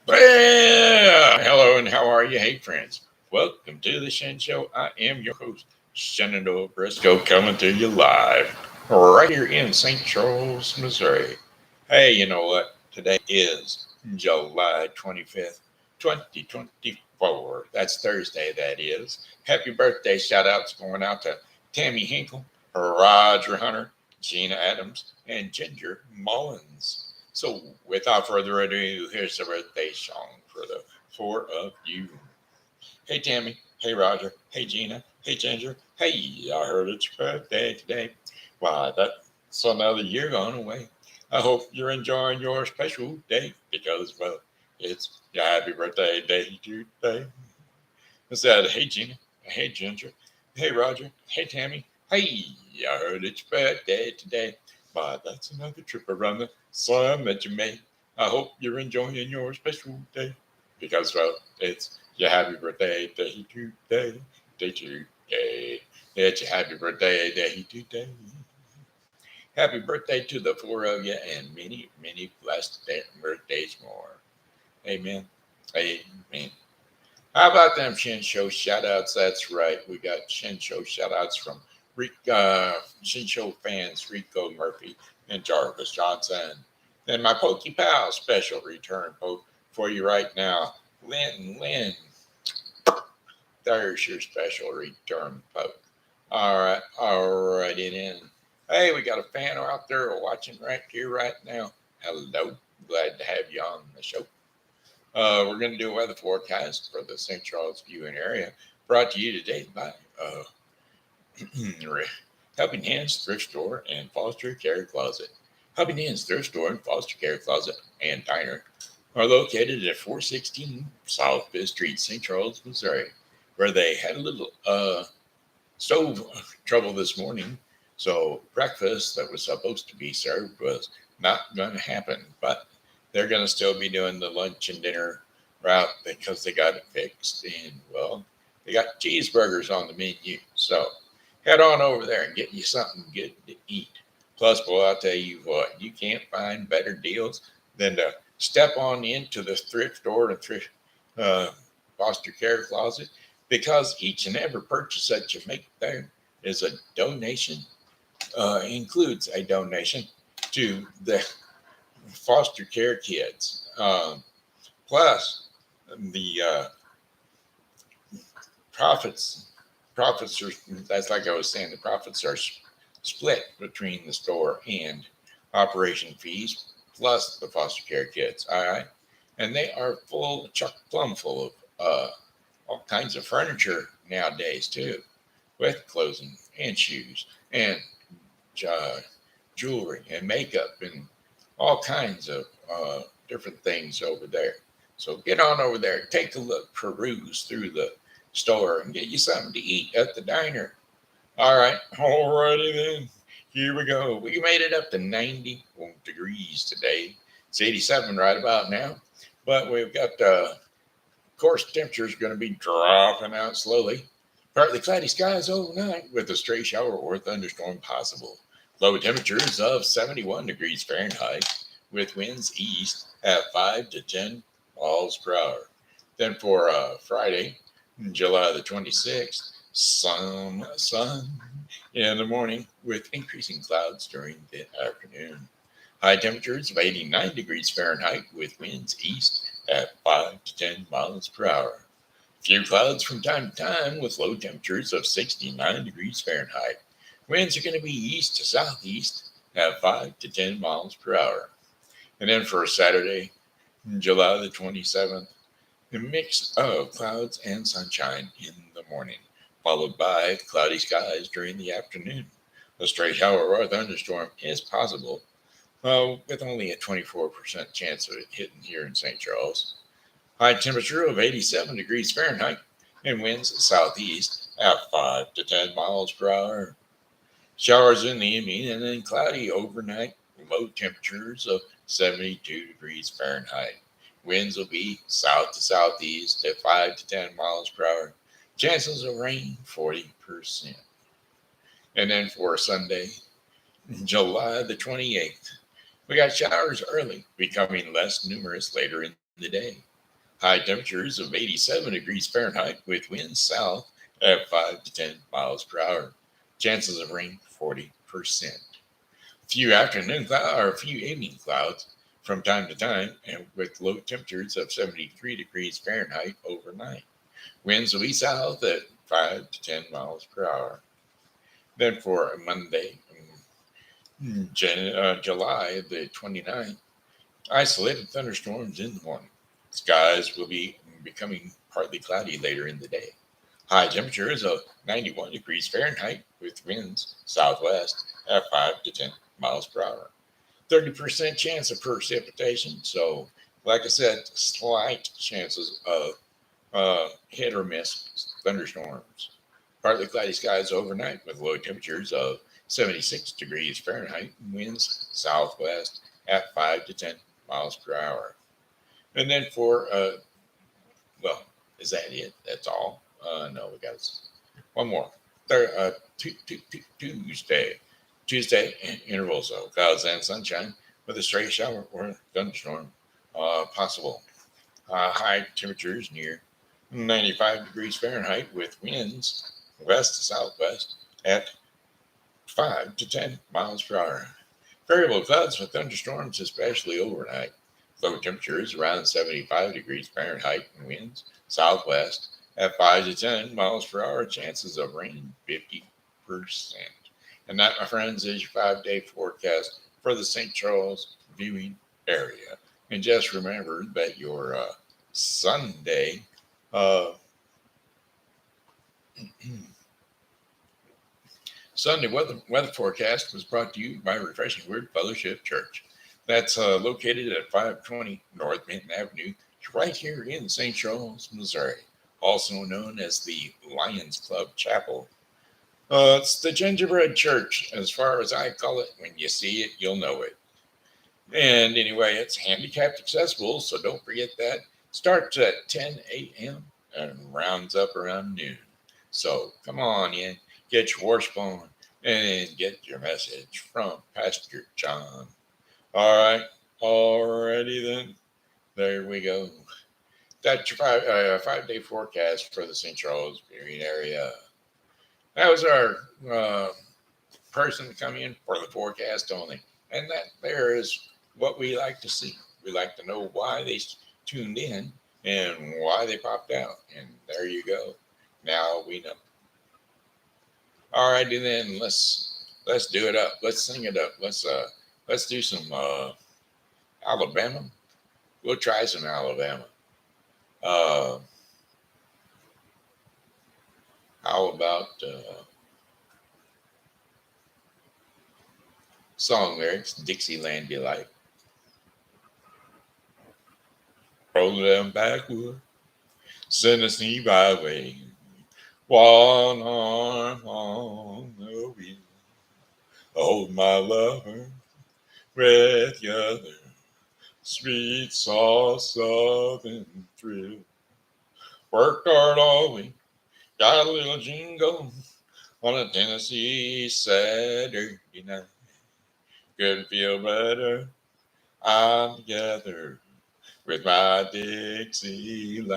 Well, hello and how are you? Hey, friends. Welcome to the Shen Show. I am your host, Shenandoah Briscoe, coming to you live right here in St. Charles, Missouri. Hey, you know what? Today is July 25th, 2024. That's Thursday, that is. Happy birthday shout outs going out to Tammy Hinkle, Roger Hunter, Gina Adams, and Ginger Mullins. So, without further ado, here's the birthday song for the four of you. Hey, Tammy. Hey, Roger. Hey, Gina. Hey, Ginger. Hey, I heard it's your birthday today. Why, that's another year gone away. I hope you're enjoying your special day because, well, it's your happy birthday day today. Instead, hey, Gina. Hey, Ginger. Hey, Roger. Hey, Tammy. Hey, I heard it's your birthday today. Why, that's another trip around the sun that you made. I hope you're enjoying your special day because, well, it's your happy birthday day today. Day today. It's your happy birthday day today. Happy birthday to the four of you and many, many blessed birthdays more. Amen. Amen. How about them Shen Show shout outs? That's right. We got Shen Show shout outs from Shen Show fans Rico Murphy and Jarvis Johnson. Then my Pokey Pal special return poke for you right now. Lynne. There's your special return poke. All right, it in. Hey, we got a fan out there watching right here, right now. Hello. Glad to have you on the show. We're going to do a weather forecast for the St. Charles viewing area, brought to you today by Helping Hands Thrift Store and Foster Care Closet. Helping Hands Thrift Store and Foster Care Closet and Diner are located at 416 South Fifth Street, St. Charles, Missouri, where they had a little stove trouble this morning. So breakfast that was supposed to be served was not going to happen, but they're going to still be doing the lunch and dinner route because they got it fixed. And, well, they got cheeseburgers on the menu. So head on over there and get you something good to eat. Plus, boy, I'll tell you what, you can't find better deals than to step on into the thrift store and thrift foster care closet because each and every purchase that you make there is a donation, includes a donation to the foster care kids. Plus, the profits profits are, that's like I was saying, the profits are split between the store and operation fees plus the foster care kids. All right, and they are full, chock plumb full of all kinds of furniture nowadays too, with clothing and shoes and uh, jewelry and makeup and all kinds of different things over there. So get on over there, take a look, peruse through the store, and get you something to eat at the diner. All right, alrighty then. Here we go. We made it up to 90 degrees today. It's 87 right about now, but we've got of course, temperature is going to be dropping out slowly. Partly cloudy skies overnight with a stray shower or thunderstorm possible. Low temperatures of 71 degrees Fahrenheit with winds east at 5 to 10 miles per hour. Then for Friday, July the 26th, some sun in the morning with increasing clouds during the afternoon. High temperatures of 89 degrees Fahrenheit with winds east at 5 to 10 miles per hour. Few clouds from time to time with low temperatures of 69 degrees Fahrenheit. Winds are going to be east to southeast at 5 to 10 miles per hour. And then for Saturday, July the 27th, a mix of clouds and sunshine in the morning, followed by cloudy skies during the afternoon. A stray shower or thunderstorm is possible, with only a 24% chance of it hitting here in St. Charles. High temperature of 87 degrees Fahrenheit and winds southeast at 5 to 10 miles per hour. Showers in the evening and then cloudy overnight. Low temperatures of 72 degrees Fahrenheit. Winds will be south to southeast at 5 to 10 miles per hour. Chances of rain 40%. And then for Sunday, July the 28th, we got showers early, becoming less numerous later in the day. High temperatures of 87 degrees Fahrenheit with winds south at 5 to 10 miles per hour. Chances of rain 40%. Few afternoon clouds or a few evening clouds from time to time, and with low temperatures of 73 degrees Fahrenheit overnight. Winds will be south at 5 to 10 miles per hour. Then for Monday, July the 29th, isolated thunderstorms in the morning. Skies will be becoming partly cloudy later in the day. High temperatures of 91 degrees Fahrenheit with winds southwest at 5 to 10 miles per hour. 30% chance of precipitation. So, like I said, slight chances of hit or miss thunderstorms. Partly cloudy skies overnight with low temperatures of 76 degrees Fahrenheit and winds southwest at 5 to 10 miles per hour. And then for, well, is that it? That's all? No, we got one more. Tuesday. Tuesday, intervals of clouds and sunshine with a stray shower or thunderstorm possible. High temperatures near 95 degrees Fahrenheit with winds west to southwest at 5 to 10 miles per hour. Variable clouds with thunderstorms, especially overnight. Low temperatures around 75 degrees Fahrenheit and winds southwest at 5 to 10 miles per hour. Chances of rain 50%. And that, my friends, is your 5-day forecast for the St. Charles viewing area. And just remember that your Sunday Sunday weather forecast was brought to you by Refreshing Word Fellowship Church. That's located at 520 North Benton Avenue, right here in St. Charles, Missouri, also known as the Lions Club Chapel. It's the gingerbread church, as far as I call it. When you see it, you'll know it. And anyway, it's handicapped accessible, so don't forget that. Starts at 10 a.m. and rounds up around noon. So come on in, get your washbone, and get your message from Pastor John. All right, alrighty then. There we go. That's your 5-day forecast for the St. Charles viewing area. That was our person to come in for the forecast only. And that there is what we like to see. We like to know why they tuned in and why they popped out. And there you go. Now we know. All righty then, let's do it up. Let's sing it up. Let's do some Alabama. We'll try some Alabama. How about song lyrics? Dixieland Delight. Roll them backward, Tennessee byway. One arm on the wheel. Hold my lover with the other. Sweet sauce southern thrill. Worked hard all week. Got a little jingle on a Tennessee Saturday night. Couldn't feel better. I'm together with my Dixieland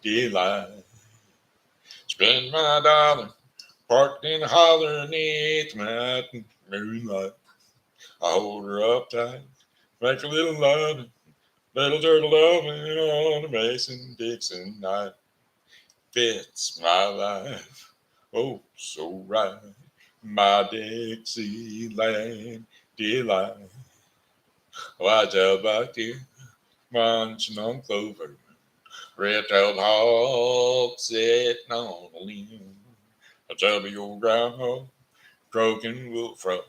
delight. Spend my dollar parked in a holler neath the mountain moonlight. I hold her up tight, make a little loving, little turtle loving on a Mason-Dixon night. Fits my life, oh so right, my Dixieland delight. Oh, I tell back here, munching on clover, red-tailed hawk sitting on a limb. I tell me old groundhog, croaking wolf frog,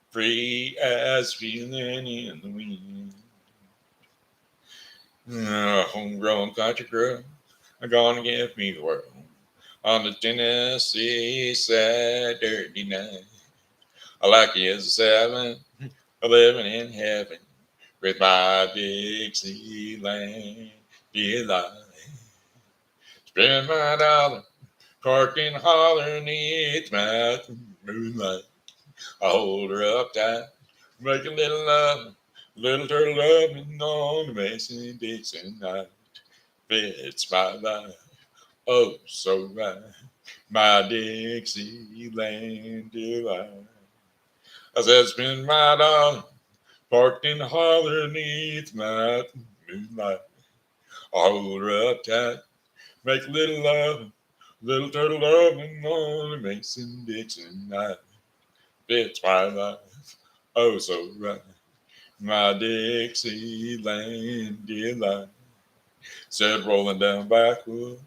free as feeling in the wind. Homegrown country girl, I'm gonna give me the world on the Tennessee Saturday night. I like you as a 7, living in heaven with my Dixieland delight. Spend my dollar, parked in a holler neath mountain moonlight. I hold her up tight, make a little love, little turtle loving on the Mason-Dixon night. fits my life. Oh, so right. My Dixieland delight. I said, spend my dollar parked in the holler neath my moonlight. I'll hold her up tight, make a little love, little turtle love, and on the Mason Dixon night. Fits my life. Oh, so right. My Dixieland delight. Said rolling down backwood,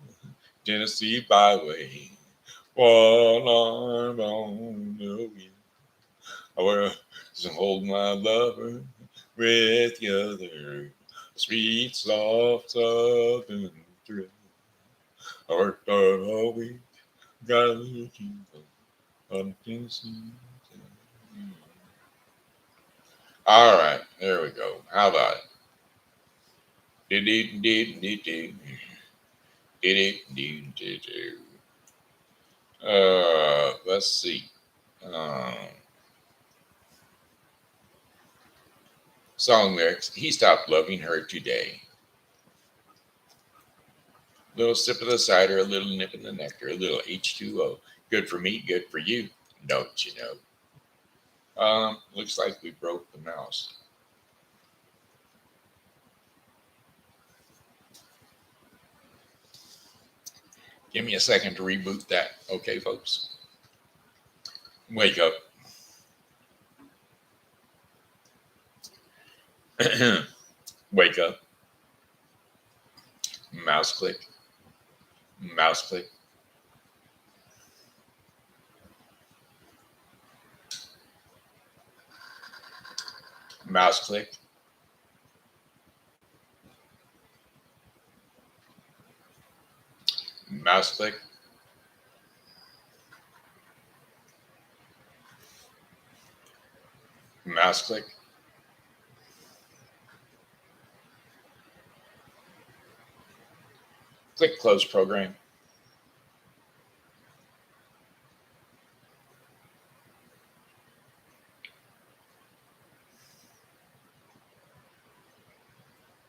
Tennessee byway. One arm on the wheel. I wear to hold my lover with the other. Sweet, soft, southern thrill. I worked hard all week, got a little keep on Tennessee. All right, there we go. How about it? Let's see. Um, Song lyrics. He stopped loving her today. Little sip of the cider, a little nip in the nectar, a little H2O. Good for me, good for you. Don't you know? Looks like we broke the mouse. Give me a second to reboot that. Okay, folks? Wake up. Wake up. Mouse click. Mouse click. Mouse click. Mouse click. Mouse click. Click close program.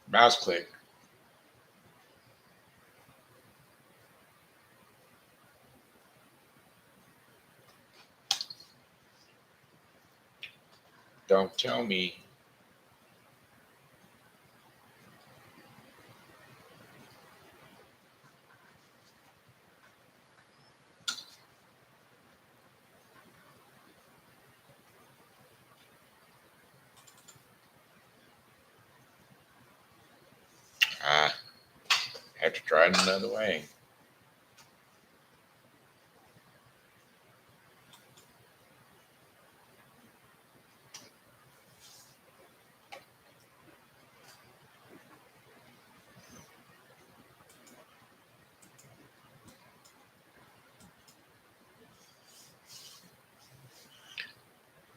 Mouse click. Don't tell me. I have to try it another way.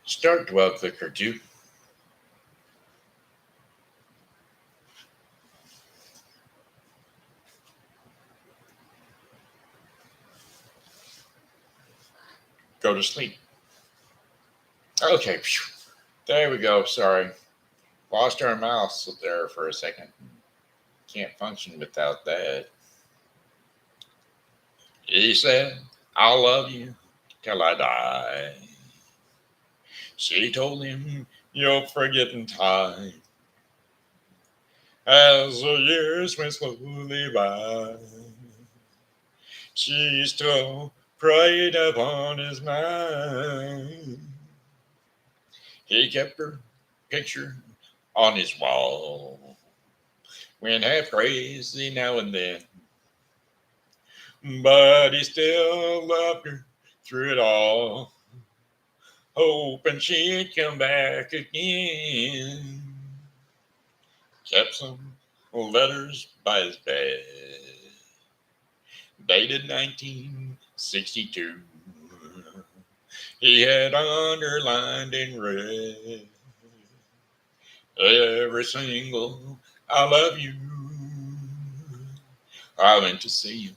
Start to a click or two. Go to sleep. Okay, there we go. Sorry. Lost our mouse there for a second. Can't function without that. He said, I'll love you till I die. She told him, you'll forget in time. As the years went slowly by, she still preyed upon his mind. He kept her picture on his wall, went half crazy now and then, but he still loved her through it all, hoping she'd come back again. Kept some letters by his bed, dated 1962. He had underlined in red every single I love you. I went to see him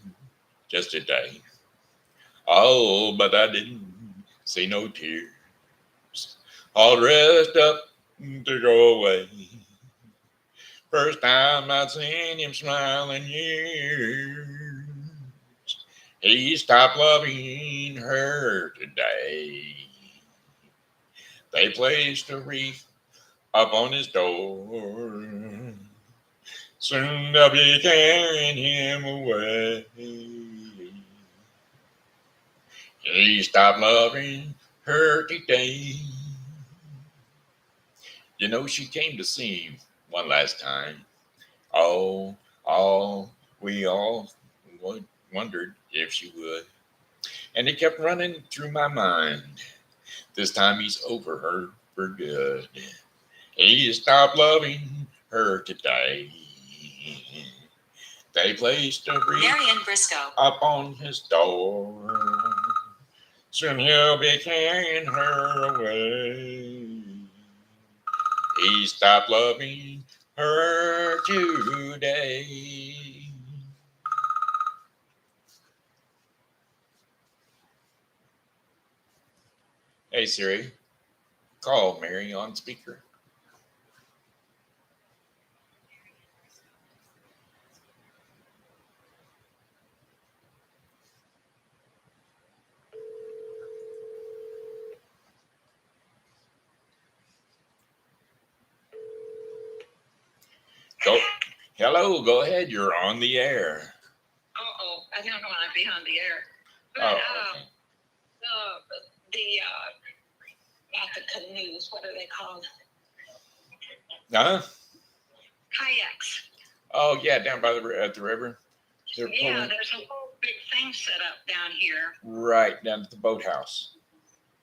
just today. Oh, but I didn't see no tears. All dressed up to go away. First time I'd seen him smile in years. He stopped loving her today. They placed a wreath up on his door. Soon they'll be carrying him away. He stopped loving her today. You know, she came to see him one last time. Oh, we all wondered if she would. And it kept running through my mind. This time he's over her for good. He stopped loving her today. They placed a wreath up on his door. Soon he'll be carrying her away. He stopped loving her today. Hey Siri, call Mary on speaker. Go. Hello, go ahead. You're on the air. Oh, I don't want to be on the air. But, Okay. not the canoes, what are they called? Huh? Kayaks. Oh, yeah, down by at the river. There's a whole big thing set up down here. Right, down at the boathouse.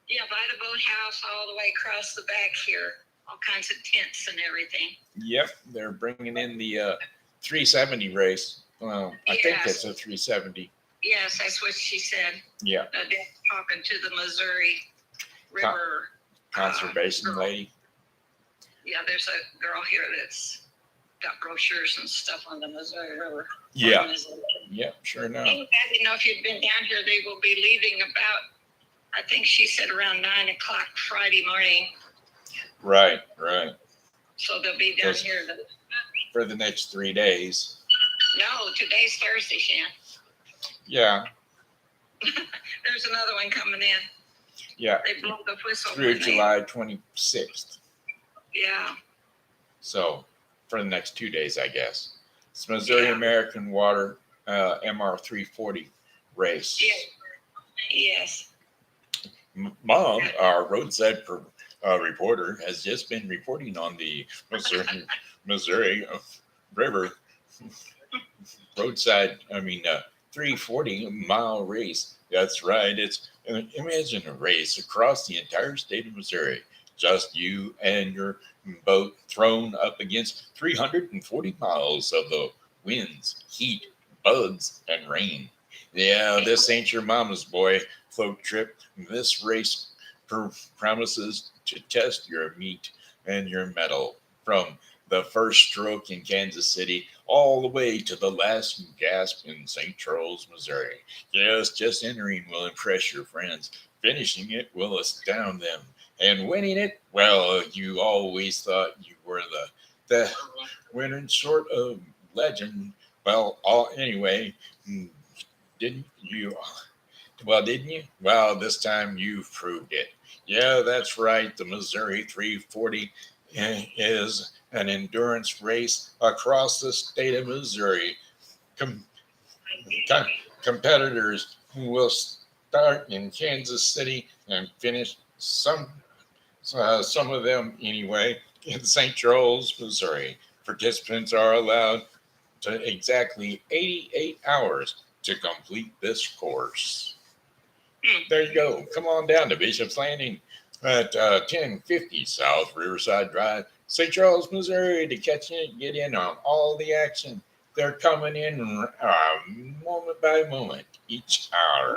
Yeah, by the boathouse, all the way across the back here. All kinds of tents and everything. Yep, they're bringing in the 370 race. Well, I think it's a 370. Yes, that's what she said. Yeah. They're talking to the Missouri River conservation lady. Yeah, there's a girl here that's got brochures and stuff on the Missouri River. Yeah. Yep, sure enough. I didn't know if you'd been down here. They will be leaving about, I think she said around 9 o'clock Friday morning. Right. So they'll be down here for the next 3 days. No, today's Thursday, Shan. Yeah. There's another one coming in. Yeah. They blow the whistle. Through July 26th. Yeah. So for the next 2 days, I guess. It's Missouri American Water MR 340 race. Yes. Mom, our roadside reporter, has just been reporting on the Missouri River roadside, 340-mile race. That's right. It's imagine a race across the entire state of Missouri. Just you and your boat thrown up against 340 miles of the winds, heat, bugs, and rain. Yeah, this ain't your mama's boy float trip. This race promises to test your meat and your mettle from the first stroke in Kansas City all the way to the last gasp in St. Charles, Missouri. Yes, just entering will impress your friends. Finishing it will astound them. And winning it, well, you always thought you were the winner sort of legend. Well, anyway, didn't you? Well, didn't you? Well, this time you've proved it. Yeah, that's right. The Missouri 340 is an endurance race across the state of Missouri. Competitors will start in Kansas City and finish some of them anyway in St. Charles, Missouri. Participants are allowed to exactly 88 hours to complete this course. There you go. Come on down to Bishop's Landing at 1050 South Riverside Drive, St. Charles, Missouri, to get in on all the action. They're coming in moment by moment each hour.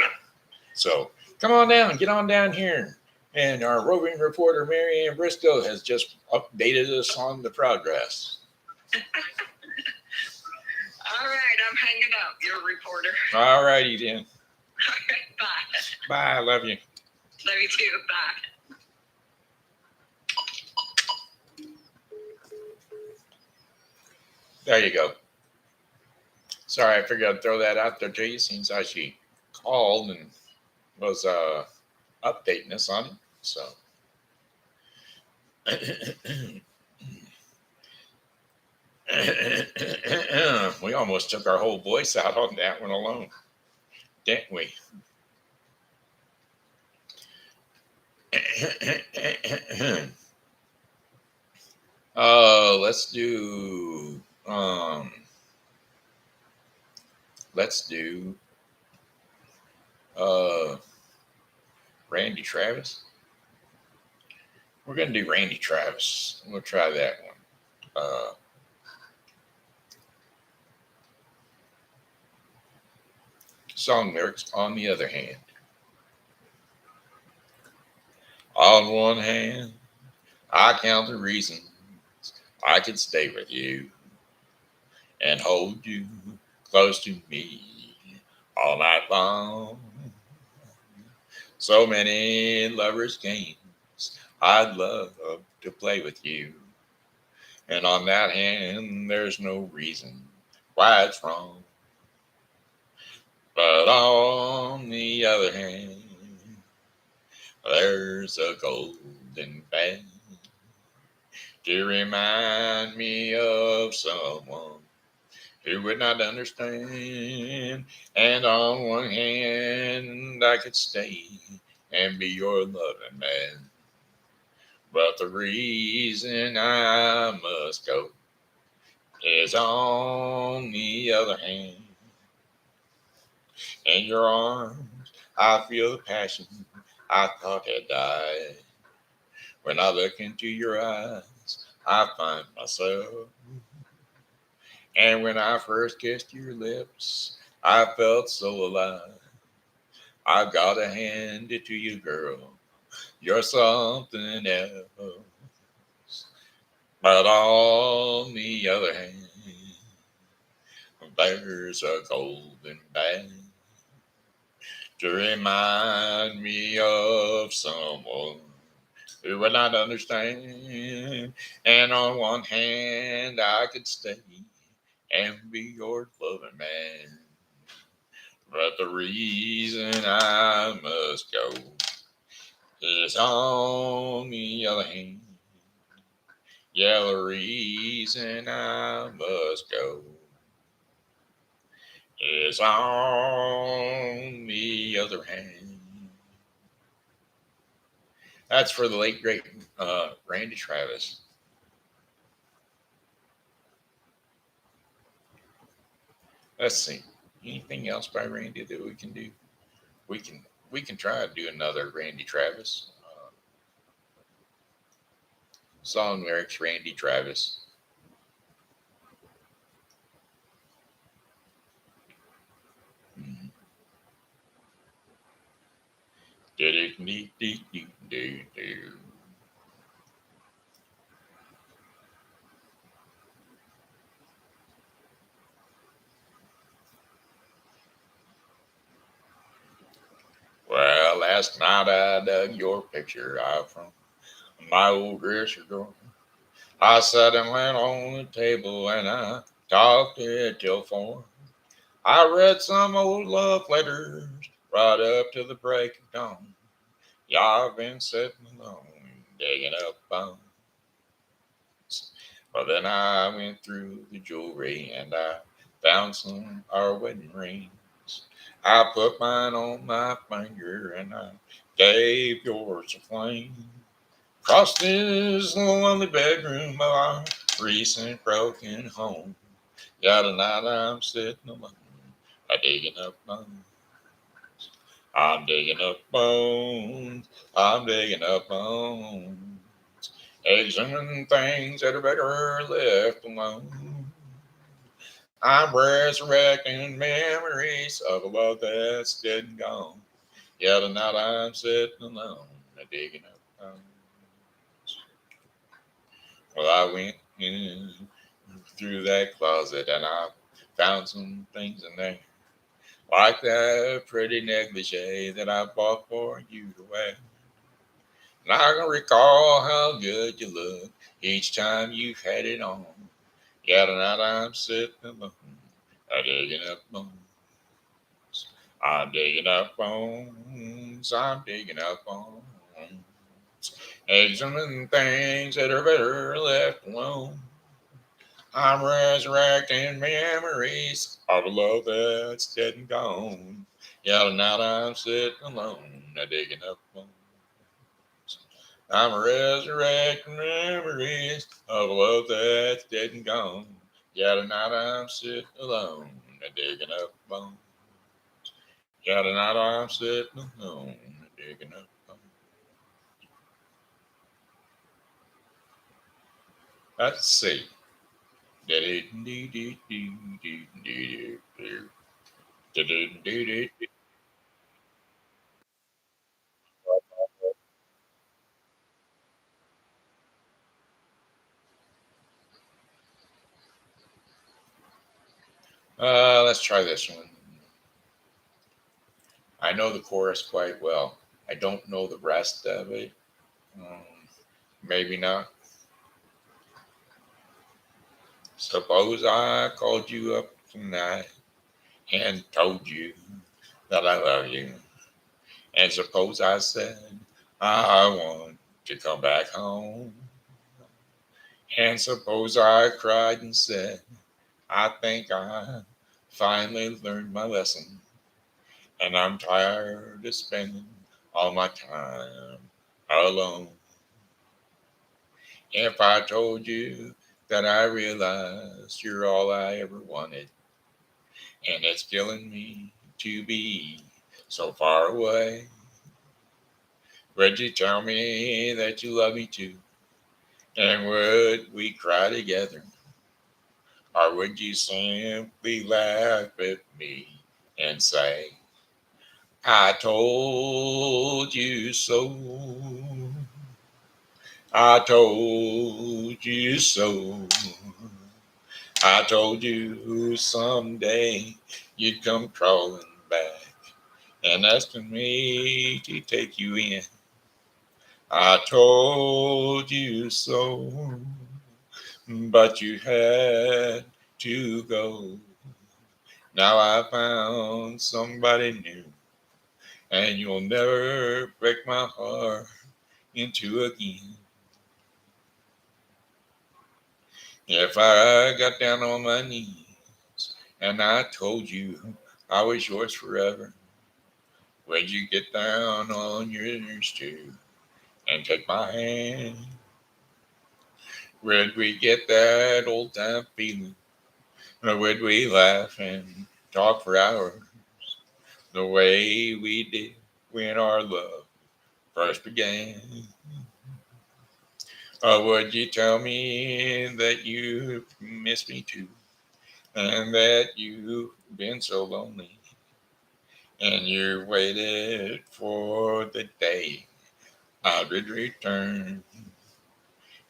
So come on down, get on down here. And our roving reporter, Mary Ann Briscoe, has just updated us on the progress. All right, I'm hanging up, your reporter. All righty then. All right, bye. Bye, I love you. Love you too, bye. There you go. Sorry, I figured I'd throw that out there to you since how she called and was updating us on it. So we almost took our whole voice out on that one alone, didn't we? Let's do let's do uh Randy Travis. We're gonna do Randy Travis. We'll try that one. Song lyrics, on the other hand. On one hand, I count the reasons I could stay with you and hold you close to me all night long. So many lovers' games I'd love to play with you. And on that hand, there's no reason why it's wrong. But on the other hand, there's a golden band to remind me of someone who would not understand. And on one hand, I could stay and be your loving man. But the reason I must go is on the other hand. In your arms, I feel the passion I thought had died. When I look into your eyes, I find myself. And when I first kissed your lips, I felt so alive. I've got to hand it to you, girl. You're something else. But on the other hand, there's a golden band to remind me of someone who would not understand. And on one hand, I could stay and be your loving man. But the reason I must go is on the other hand. Yeah, the reason I must go is on the other hand. That's for the late great Randy Travis. Let's see. Anything else by Randy that we can do? We can we can try to do another Randy Travis song lyrics. Randy Travis. Mm-hmm. Well, last night I dug your picture out from my old dresser drawer. I sat and went on the table and I talked to it till 4. I read some old love letters right up to the break of dawn. Yeah, I've been sitting alone, digging up bones. But then I went through the jewelry and I found some our wedding rings. I put mine on my finger and I gave yours a flame. Across this lonely bedroom of our recent broken home. Yeah, tonight I'm sitting alone, digging up bones. I'm digging up bones. I'm digging up bones. Exhumming things that are better left alone. I'm resurrecting memories of a love that's dead and gone. Yeah, tonight I'm sitting alone, digging up bones. Well, I went in through that closet and I found some things in there. Like that pretty negligee that I bought for you to wear. And I can recall how good you look each time you had it on. Yeah, tonight I'm sitting alone. I'm digging up bones. I'm digging up bones. I'm digging up bones. Examining things that are better left alone. I'm resurrecting memories of a love that's dead and gone. Yeah, tonight I'm sitting alone, digging up bones. I'm resurrecting memories of a love that's dead and gone. Yeah, tonight I'm sitting alone, digging up bones. Yeah, tonight I'm sitting alone, digging up bones. Let's see. Let's try this one. I know the chorus quite well. I don't know the rest of it. Um, Maybe not. Suppose I called you up tonight and told you that I love you. And suppose I said I want to come back home. And suppose I cried and said I think I finally learned my lesson. And I'm tired of spending all my time alone. If I told you that I realized you're all I ever wanted, and it's killing me to be so far away, would you tell me that you love me too? And would we cry together? Or would you simply laugh at me and say, I told you so? I told you so. I told you someday you'd come crawling back and asking me to take you in. I told you so, but you had to go. Now I found somebody new, and you'll never break my heart into again. If I got down on my knees and I told you I was yours forever, would you get down on your knees too and take my hand? Would we get that old time feeling? Or would we laugh and talk for hours the way we did when our love first began? Or would you tell me that you miss me too and that you've been so lonely and you waited for the day I would return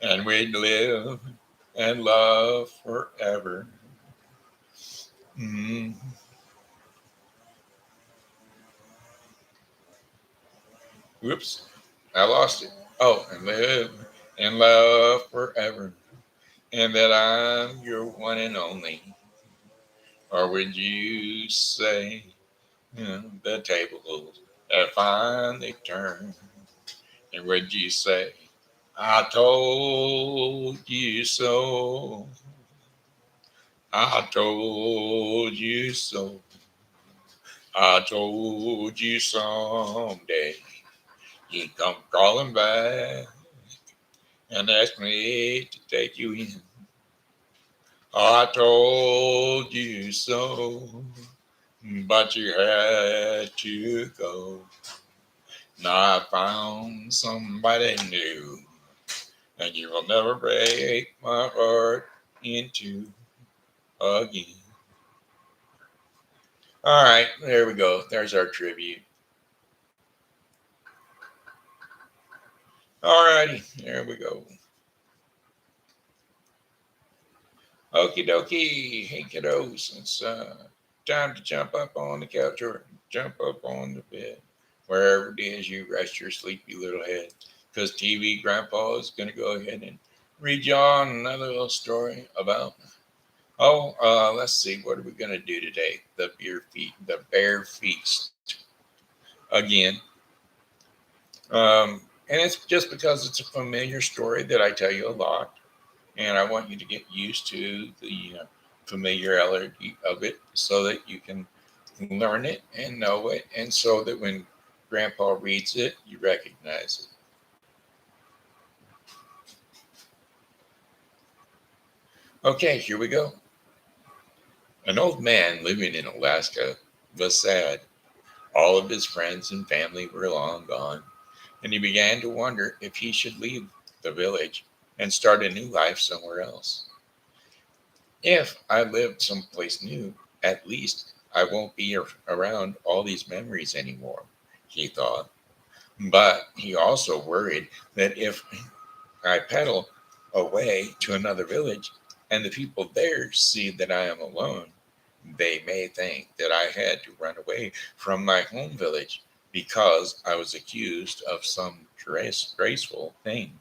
and we'd live and love forever? Mm. Whoops, I lost it. Oh, and live and love forever, and that I'm your one and only. Or would you say, the tables have finally turned? And would you say, I told you so? I told you so. I told you someday you'd come crawling back and ask me to take you in. I told you so, but you had to go. Now I found somebody new, and you will never break my heart into again. All right, there we go. There's our tribute. All righty, there we go. Okie dokie. Hey, kiddos. It's time to jump up on the couch or jump up on the bed. Wherever it is you rest your sleepy little head. Because TV Grandpa is going to go ahead and read you on another little story about Oh, let's see. What are we going to do today? The bear feast again. And it's just because it's a familiar story that I tell you a lot, and I want you to get used to the familiarity of it, so that you can learn it and know it, and so that when Grandpa reads it, you recognize it. Okay, here we go. An old man living in Alaska was sad. All of his friends and family were long gone, and he began to wonder if he should leave the village and start a new life somewhere else. If I live someplace new, at least I won't be around all these memories anymore, he thought. But he also worried that if I pedal away to another village and the people there see that I am alone, they may think that I had to run away from my home village because I was accused of some graceful thing.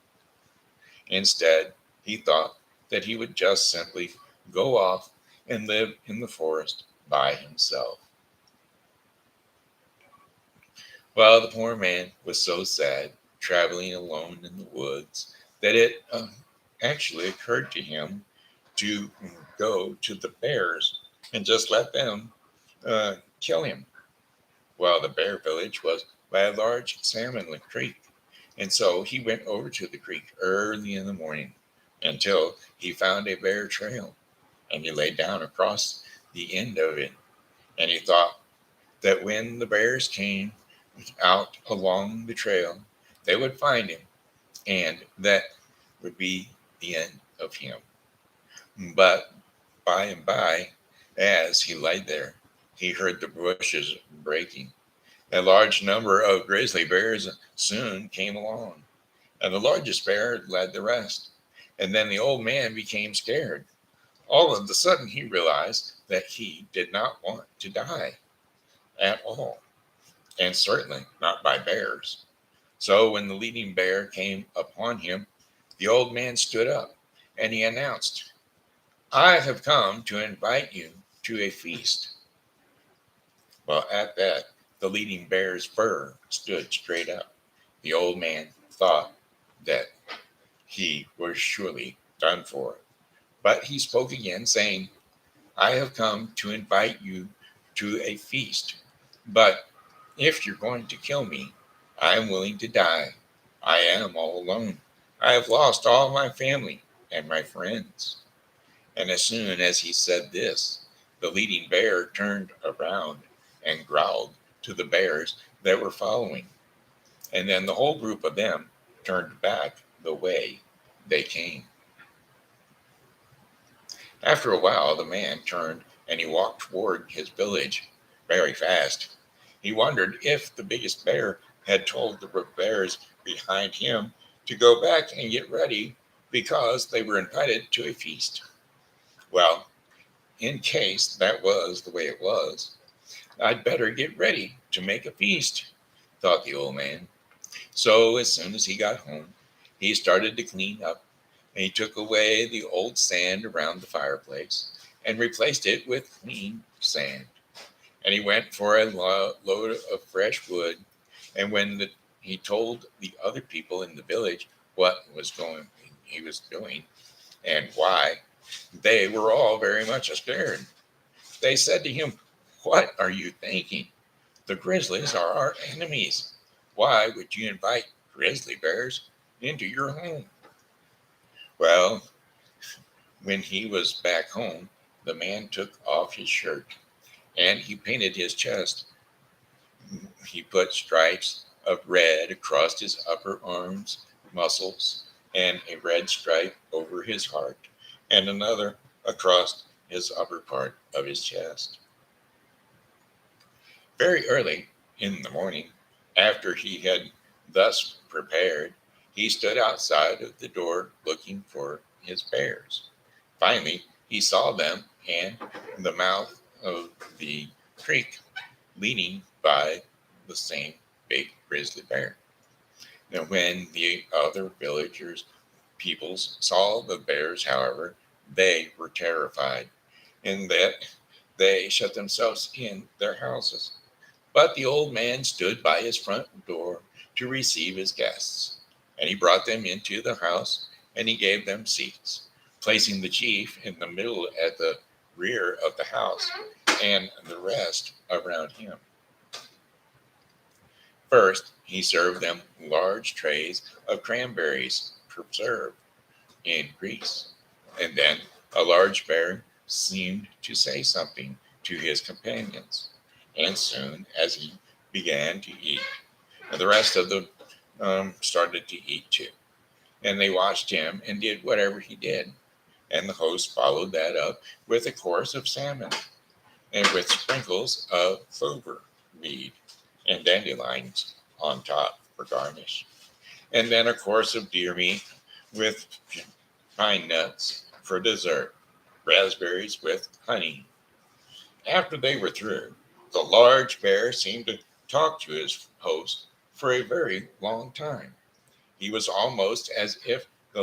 Instead, he thought that he would just simply go off and live in the forest by himself. Well, the poor man was so sad, traveling alone in the woods, that it actually occurred to him to go to the bears and just let them kill him. Well, the bear village was by a large salmon creek, and so he went over to the creek early in the morning until he found a bear trail, and he lay down across the end of it, and he thought that when the bears came out along the trail, they would find him, and that would be the end of him. But by and by, as he lay there, he heard the bushes breaking. A large number of grizzly bears soon came along, and the largest bear led the rest. And then the old man became scared. All of a sudden, he realized that he did not want to die at all, and certainly not by bears. So when the leading bear came upon him, the old man stood up and he announced, I have come to invite you to a feast. Well, at that, the leading bear's fur stood straight up. The old man thought that he was surely done for. But he spoke again, saying, I have come to invite you to a feast. But if you're going to kill me, I am willing to die. I am all alone. I have lost all my family and my friends. And as soon as he said this, the leading bear turned around and growled to the bears that were following. And then the whole group of them turned back the way they came. After a while, the man turned and he walked toward his village very fast. He wondered if the biggest bear had told the bears behind him to go back and get ready because they were invited to a feast. Well, in case that was the way it was, I'd better get ready to make a feast, thought the old man. So as soon as he got home, he started to clean up, and he took away the old sand around the fireplace and replaced it with clean sand. And he went for a load of fresh wood. And when he told the other people in the village what he was doing and why, they were all very much scared. They said to him, what are you thinking? The grizzlies are our enemies. Why would you invite grizzly bears into your home? Well, when he was back home, the man took off his shirt and he painted his chest. He put stripes of red across his upper arms, muscles, and a red stripe over his heart, and another across his upper part of his chest. Very early in the morning, after he had thus prepared, he stood outside of the door looking for his bears. Finally, he saw them and the mouth of the creek leading by the same big grizzly bear. Now, when the other villagers, peoples, saw the bears, however, they were terrified. and that they shut themselves in their houses. But the old man stood by his front door to receive his guests, and he brought them into the house, and he gave them seats, placing the chief in the middle at the rear of the house, and the rest around him. First, he served them large trays of cranberries preserved in grease, and then a large bear seemed to say something to his companions. And soon as he began to eat, the rest of them started to eat too. And they watched him and did whatever he did. And the host followed that up with a course of salmon and with sprinkles of clover mead and dandelions on top for garnish. And then a course of deer meat with pine nuts for dessert, raspberries with honey. After they were through, the large bear seemed to talk to his host for a very long time. He was almost as if the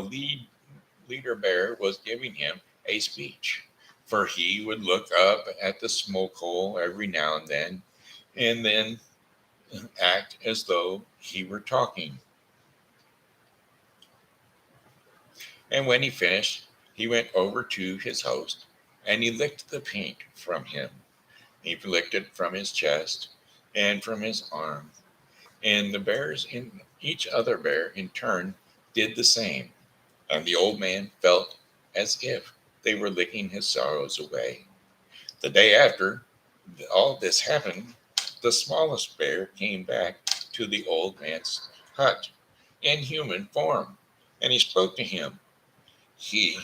leader bear was giving him a speech, for he would look up at the smoke hole every now and then act as though he were talking. And when he finished, he went over to his host and he licked the paint from him. He licked it from his chest and from his arm. And the bears in each other bear in turn did the same. And the old man felt as if they were licking his sorrows away. The day after all this happened, the smallest bear came back to the old man's hut in human form, and he spoke to him. He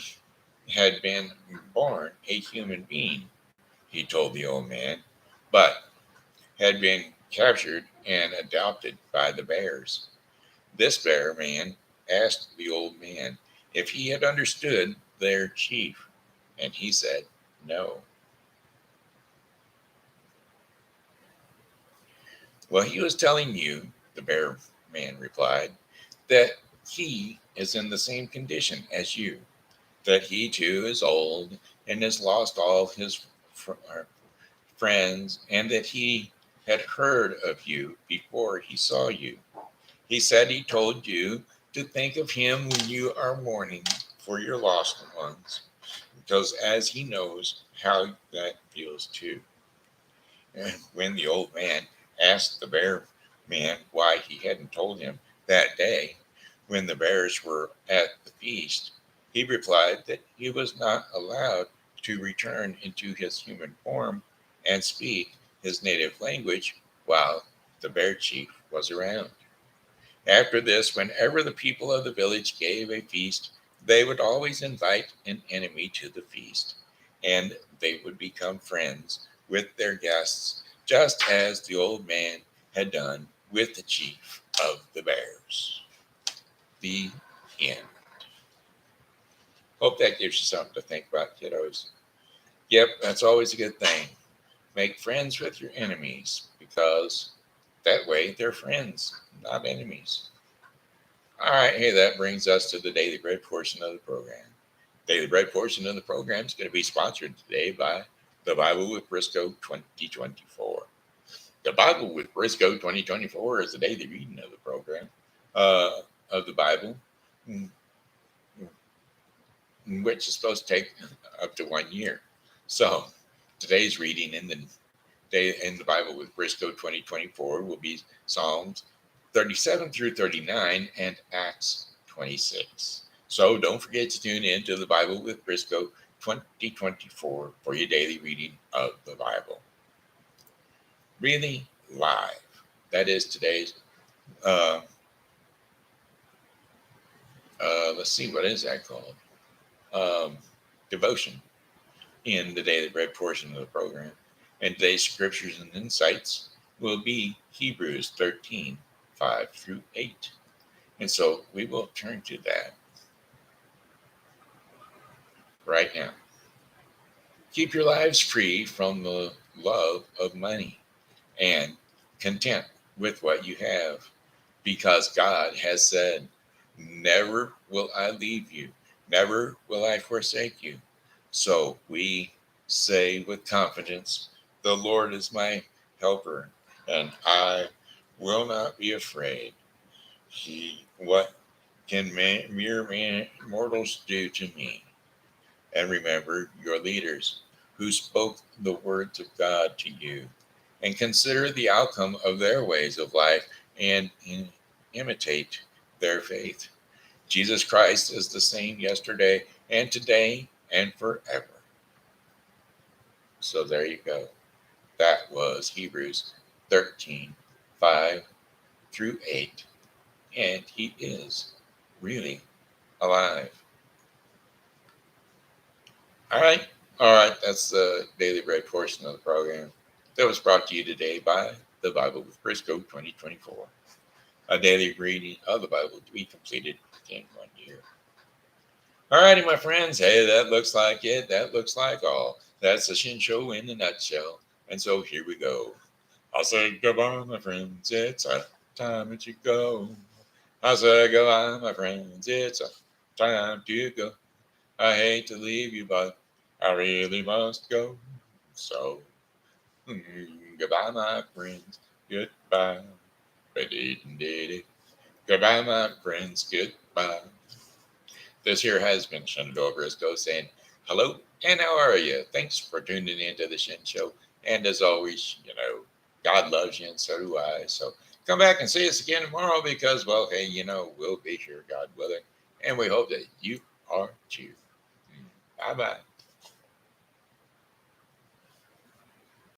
had been born a human being, he told the old man, but had been captured and adopted by the bears. This bear man asked the old man if he had understood their chief, and he said no. Well, he was telling you, the bear man replied, that he is in the same condition as you, that he too is old and has lost all his friends, and that he had heard of you before he saw you. He said he told you to think of him when you are mourning for your lost ones, because as he knows how that feels too. And when the old man asked the bear man why he hadn't told him that day when the bears were at the feast, he replied that he was not allowed to return into his human form and speak his native language while the bear chief was around. After this, whenever the people of the village gave a feast, they would always invite an enemy to the feast, and they would become friends with their guests, just as the old man had done with the chief of the bears. The end. Hope that gives you something to think about, kiddos. Yep, that's always a good thing. Make friends with your enemies because that way they're friends, not enemies. All right, hey, that brings us to the daily bread portion of the program. Daily bread portion of the program is going to be sponsored today by the Bible with Briscoe 2024. The Bible with Briscoe 2024 is the daily reading of the program of the Bible, which is supposed to take up to 1 year. So today's reading in the Bible with Briscoe 2024 will be Psalms 37 through 39 and Acts 26. So don't forget to tune in to the Bible with Briscoe 2024 for your daily reading of the Bible. Really live. That is today's, let's see, what is that called? Devotion in the daily bread portion of the program. And today's scriptures and insights will be Hebrews 13, 5 through 8. And so we will turn to that right now. Keep your lives free from the love of money and content with what you have, because God has said, never will I leave you, never will I forsake you. So we Say with confidence, the Lord is my helper, and I will not be afraid. What can mortals do to me? And remember your leaders who spoke the words of God to you, and consider the outcome of their ways of life and imitate their faith. Jesus Christ is the same yesterday and today and forever. So there you go. That was Hebrews 13:5-8. And he is really alive. All right. All right. That's the daily bread portion of the program that was brought to you today by the Bible with Briscoe 2024. A daily reading of the Bible to be completed in 1 year. All righty, my friends. Hey, that looks like it. That looks like all. That's the Shen Show in a nutshell. And so here we go. I'll say goodbye, my friends. It's time that you go. I'll say goodbye, my friends. It's time to go. I hate to leave you, but I really must go. So, goodbye, my friends. Goodbye. Goodbye, my friends. Goodbye. This here has been Shenandoah Briscoe saying hello and how are you? Thanks for tuning into the Shen Show. And as always, God loves you and so do I. So come back and see us again tomorrow because, well, hey, we'll be here, God willing. And we hope that you are too. Bye bye.